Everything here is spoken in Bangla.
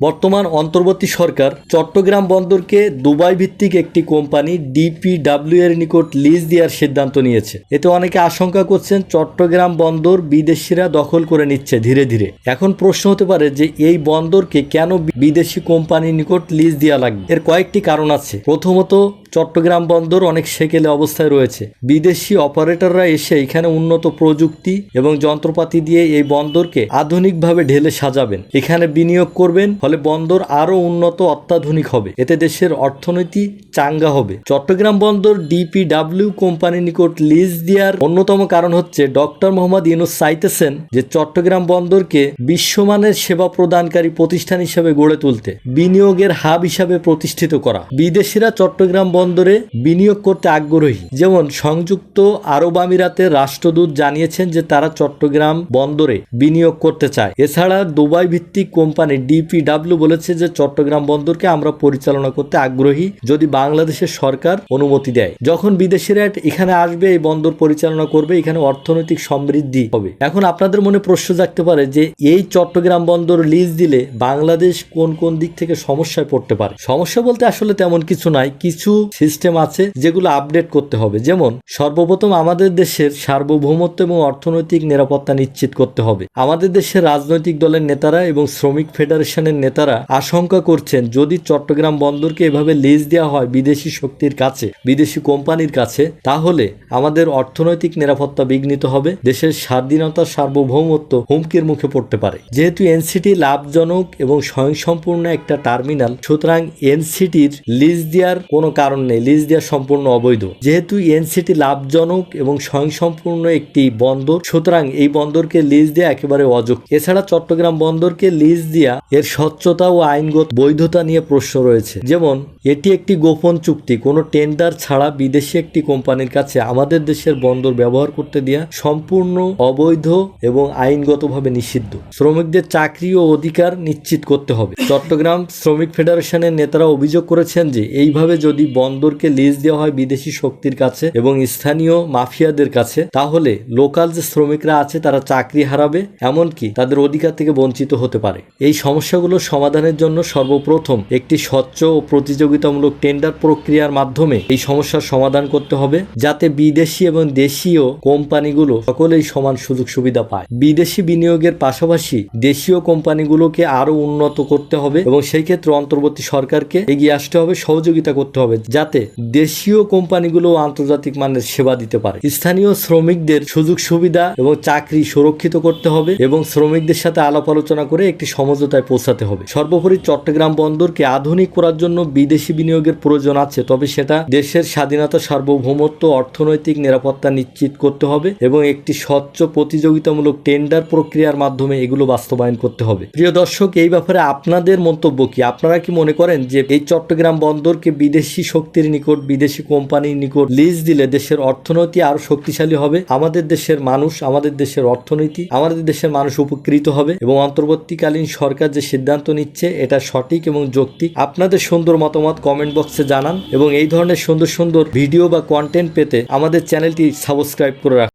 বর্তমান অন্তর্বর্তী সরকার চট্টগ্রাম বন্দরকে দুবাই ভিত্তিক একটি কোম্পানি ডিপিডব্লিউ এর নিকট লিজ দেওয়ার সিদ্ধান্ত নিয়েছে। এতে অনেকে আশঙ্কা করছেন চট্টগ্রাম বন্দর বিদেশিরা দখল করে নিচ্ছে ধীরে ধীরে। এখন প্রশ্ন হতে পারে যে এই বন্দরকে কেন বিদেশি কোম্পানির নিকট লিজ দেওয়া লাগবে। এর কয়েকটি কারণ আছে। প্রথমত, চট্টগ্রাম বন্দর অনেক সেকেলে অবস্থায় রয়েছে। বিদেশি অপারেটররা এসে এখানে উন্নত প্রযুক্তি এবং যন্ত্রপাতি দিয়ে এই বন্দরকে আধুনিকভাবে ঢেলে সাজাবেন, এখানে বিনিয়োগ করবেন, ফলে বন্দর আরো উন্নত অত্যাধুনিক হবে। এতে দেশের অর্থনীতি চাঙ্গা হবে। চট্টগ্রাম বন্দর ডিপিডব্লিউ কোম্পানির নিকট লিজ দেওয়ার অন্যতম কারণ হচ্ছে ডক্টর মোহাম্মদ ইউনূস চাইতেছেন যে চট্টগ্রাম বন্দরকে বিশ্বমানের সেবা প্রদানকারী প্রতিষ্ঠান হিসেবে গড়ে তুলতে, বিনিয়োগের হাব হিসাবে প্রতিষ্ঠিত করা। বিদেশিরা চট্টগ্রাম বন্দরে বিনিয়োগ করতে আগ্রহী। যেমন সংযুক্ত আরব আমিরাতের রাষ্ট্রদূত জানিয়েছেন যে তারা চট্টগ্রাম বন্দরে বিনিয়োগ করতে চায়। এছাড়া দুবাই ভিত্তিক কোম্পানি ডিপিডব্লিউ বলেছে যে চট্টগ্রাম বন্দরকে আমরা পরিচালনা করতে আগ্রহী যদি বাংলাদেশের সরকার অনুমতি দেয়। যখন বিদেশিরা এখানে আসবে, এই বন্দর পরিচালনা করবে, এখানে অর্থনৈতিক সমৃদ্ধি হবে। এখন আপনাদের মনে প্রশ্ন জাগতে পারে যে এই চট্টগ্রাম বন্দর লিজ দিলে বাংলাদেশ কোন কোন দিক থেকে সমস্যায় পড়তে পারে। সমস্যা বলতে আসলে তেমন কিছু নাই, কিছু সিস্টেম আছে যেগুলো আপডেট করতে হবে। যেমন সর্বপ্রথম আমাদের দেশের সার্বভৌমত্ব এবং অর্থনৈতিক নিরাপত্তা নিশ্চিত করতে হবে। আমাদের দেশের রাজনৈতিক দলের নেতারা এবং শ্রমিক ফেডারেশনের নেতারা আশঙ্কা করছেন যদি চট্টগ্রাম বন্দরকে এভাবে লিজ দেওয়া হয় বিদেশি শক্তির কাছে, বিদেশি কোম্পানির কাছে, তাহলে আমাদের অর্থনৈতিক নিরাপত্তা বিঘ্নিত হবে, দেশের স্বাধীনতা সার্বভৌমত্ব হুমকির মুখে পড়তে পারে। যেহেতু এনসিটি লাভজনক এবং স্বয়ংসম্পূর্ণ একটা টার্মিনাল, সুতরাং এনসিটির লিজ দেওয়ার কোনো কারণ নেই, লিজ দেওয়া সম্পূর্ণ অবৈধ। যেহেতু এনসিটি লাভজনক এবং স্বয়ংসম্পূর্ণ একটি বন্দর, সুতরাং এই বন্দরকে লিজ দেওয়া একেবারে অযোগ্য। এছাড়া চট্টগ্রাম বন্দরকে লিজ দেওয়া এর স্বচ্ছতা ও আইনগত বৈধতা নিয়ে প্রশ্ন রয়েছে। যেমন এটি একটি গোপন চুক্তি, কোনো টেন্ডার ছাড়া বিদেশি একটি কোম্পানির কাছে আমাদের দেশের বন্দর ব্যবহার করতে দেওয়া সম্পূর্ণ অবৈধ এবং আইনগতভাবে নিষিদ্ধ। শ্রমিকদের চাকরি ও অধিকার নিশ্চিত করতে হবে। চট্টগ্রাম শ্রমিক ফেডারেশনের নেতারা অভিযোগ করেছেন যে এইভাবে যদি বন্দরকে লিজ দেওয়া হয় বিদেশি শক্তির কাছে এবং স্থানীয় মাফিয়াদের কাছে, তাহলে লোকাল যে শ্রমিকরা আছে তারা চাকরি হারাবে, এমনকি তাদের অধিকার থেকে বঞ্চিত হতে পারে। এই সমস্যাগুলো সমাধানের জন্য সর্বপ্রথম একটি স্বচ্ছ ও প্রতিযোগিতামূলক টেন্ডার প্রক্রিয়ার মাধ্যমে এই সমস্যার সমাধান করতে হবে, যাতে বিদেশি এবং দেশীয় কোম্পানিগুলো সকলেই সমান সুযোগ সুবিধা পায়। বিদেশি বিনিয়োগের পাশাপাশি দেশীয় কোম্পানিগুলোকে আরো উন্নত করতে হবে এবং সেই ক্ষেত্রে অন্তর্বর্তী সরকারকে এগিয়ে আসতে হবে, সহযোগিতা করতে হবে, যাতে দেশীয় কোম্পানিগুলো আন্তর্জাতিক মানের সেবা দিতে পারে। স্থানীয় শ্রমিকদের সুযোগ সুবিধা এবং চাকরি সুরক্ষিত করতে হবে এবং শ্রমিকদের সাথে আলাপ আলোচনা করে একটি সমঝোতায় পৌঁছাতে হবে। সর্বোপরি চট্টগ্রাম বন্দরকে আধুনিক করার জন্য বিদেশি বিনিয়োগের প্রয়োজন আছে, তবে সেটা দেশের স্বাধীনতা সার্বভৌমত্ব অর্থনৈতিক নিরাপত্তা নিশ্চিত করতে হবে এবং একটি স্বচ্ছ প্রতিযোগিতামূলক টেন্ডার প্রক্রিয়ার মাধ্যমে এগুলো বাস্তবায়ন করতে হবে। প্রিয় দর্শক, এই ব্যাপারে আপনাদের মন্তব্য কি? আপনারা কি মনে করেন যে এই চট্টগ্রাম বন্দরকে বিদেশি শক্তির নিকট, বিদেশি কোম্পানির নিকট লিজ দিলে দেশের অর্থনীতি আরো শক্তিশালী হবে, আমাদের দেশের মানুষ, আমাদের দেশের অর্থনীতি, আমাদের দেশের মানুষ উপকৃত হবে এবং অন্তর্বর্তীকালীন সরকার যে সিদ্ধান্ত নিচ্ছে এটা সঠিক এবং যৌক্তিক? আপনাদের সুন্দর মতামত কমেন্ট বক্সে জানান এবং এই ধরনের সুন্দর সুন্দর ভিডিও বা কন্টেন্ট পেতে আমাদের চ্যানেলটি সাবস্ক্রাইব করে রাখুন।